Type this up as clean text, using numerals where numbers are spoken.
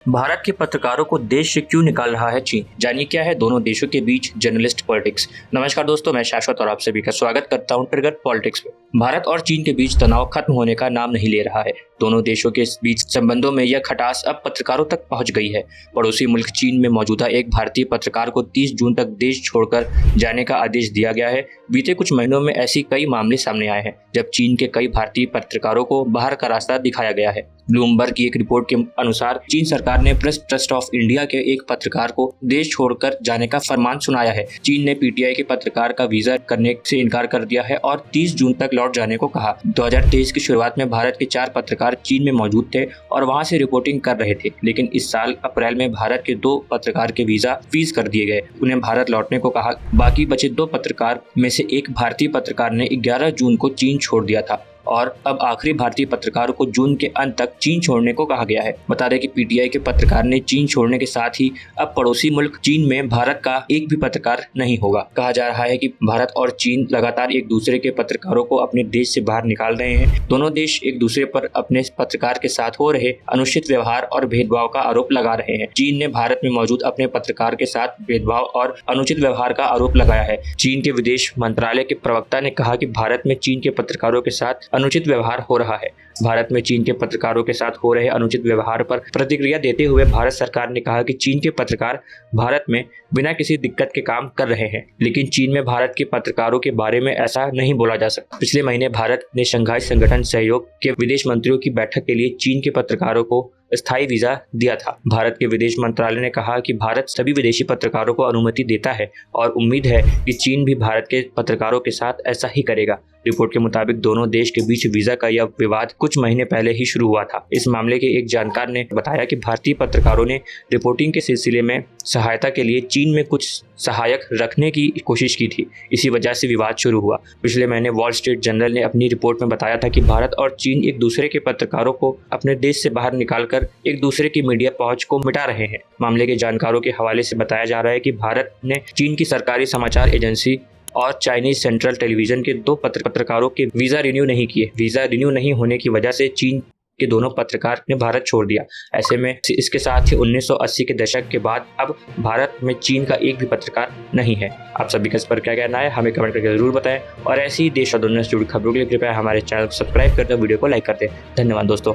भारत के पत्रकारों को देश से क्यों निकाल रहा है चीन? जानिए क्या है दोनों देशों के बीच जर्नलिस्ट पॉलिटिक्स। नमस्कार दोस्तों, मैं शाश्वत और आप सभी का स्वागत करता हूं ट्रिगर पॉलिटिक्स पे। भारत और चीन के बीच तनाव खत्म होने का नाम नहीं ले रहा है। दोनों देशों के बीच संबंधों में यह खटास अब पत्रकारों तक पहुंच गई है। पड़ोसी मुल्क चीन में मौजूदा एक भारतीय पत्रकार को 30 जून तक देश छोड़कर जाने का आदेश दिया गया है। बीते कुछ महीनों में ऐसी कई मामले सामने आए हैं जब चीन के कई भारतीय पत्रकारों को बाहर का रास्ता दिखाया गया है। ब्लूमबर्ग की एक रिपोर्ट के अनुसार चीन सरकार ने प्रेस ट्रस्ट ऑफ इंडिया के एक पत्रकार को देश छोड़कर जाने का फरमान सुनाया है। चीन ने पीटीआई के पत्रकार का वीजा करने से इनकार कर दिया है और 30 जून तक लौट जाने को कहा। 2023 की शुरुआत में भारत के 4 पत्रकार चीन में मौजूद थे और वहां से रिपोर्टिंग कर रहे थे, लेकिन इस साल अप्रैल में भारत के 2 पत्रकार के वीजा फ्रीज कर दिए गए। उन्हें भारत लौटने को कहा। बाकी बचे 2 पत्रकार में से एक भारतीय पत्रकार ने 11 जून को चीन छोड़ दिया था और अब आखिरी भारतीय पत्रकार को जून के अंत तक चीन छोड़ने को कहा गया है। बता दें कि पीटीआई के पत्रकार ने चीन छोड़ने के साथ ही अब पड़ोसी मुल्क चीन में भारत का एक भी पत्रकार नहीं होगा। कहा जा रहा है कि भारत और चीन लगातार एक दूसरे के पत्रकारों को अपने देश से बाहर निकाल रहे हैं। दोनों देश एक दूसरे पर अपने पत्रकार के साथ हो रहे अनुचित व्यवहार और भेदभाव का आरोप लगा रहे हैं। चीन ने भारत में मौजूद अपने पत्रकार के साथ भेदभाव और अनुचित व्यवहार का आरोप लगाया है। चीन के विदेश मंत्रालय के प्रवक्ता ने कहा कि भारत में चीन के पत्रकारों के साथ अनुचित व्यवहार हो रहा है। भारत में चीन के पत्रकारों के साथ हो रहे अनुचित व्यवहार पर प्रतिक्रिया देते हुए भारत सरकार ने कहा कि चीन के पत्रकार भारत में बिना किसी दिक्कत के काम कर रहे हैं, लेकिन चीन में भारत के पत्रकारों के बारे में ऐसा नहीं बोला जा सकता। पिछले महीने भारत ने शंघाई संगठन सहयोग के विदेश मंत्रियों की बैठक के लिए चीन के पत्रकारों को स्थायी वीजा दिया था। भारत के विदेश मंत्रालय ने कहा कि भारत सभी विदेशी पत्रकारों को अनुमति देता है और उम्मीद है कि चीन भी भारत के पत्रकारों के साथ ऐसा ही करेगा। रिपोर्ट के मुताबिक दोनों देश के बीच वीजा का यह विवाद कुछ महीने पहले ही शुरू हुआ था। इस मामले के एक जानकार ने बताया कि भारतीय पत्रकारों ने रिपोर्टिंग के सिलसिले में सहायता के लिए चीन में कुछ सहायक रखने की कोशिश की थी। इसी वजह से विवाद शुरू हुआ। पिछले महीने वॉल स्ट्रीट जर्नल ने अपनी रिपोर्ट में बताया था कि भारत और चीन एक दूसरे के पत्रकारों को अपने देश से बाहर निकालकर एक दूसरे की मीडिया पहुंच को मिटा रहे हैं। मामले के जानकारों के हवाले से बताया जा रहा है कि भारत ने चीन की सरकारी समाचार एजेंसी और चाइनीज सेंट्रल टेलीविजन के 2 पत्रकारों के वीजा रिन्यू नहीं किए। वीजा रिन्यू नहीं होने की वजह से चीन के दोनों पत्रकार ने भारत छोड़ दिया। ऐसे में इसके साथ ही 1980 के दशक के बाद अब भारत में चीन का एक भी पत्रकार नहीं है। आप सभी का इस पर क्या कहना है हमें कमेंट करके जरूर बताएं और ऐसी ही देश और दुनिया से जुड़ी खबरों के लिए कृपया हमारे चैनल को सब्सक्राइब कर दें, वीडियो को लाइक कर दें। धन्यवाद दोस्तों।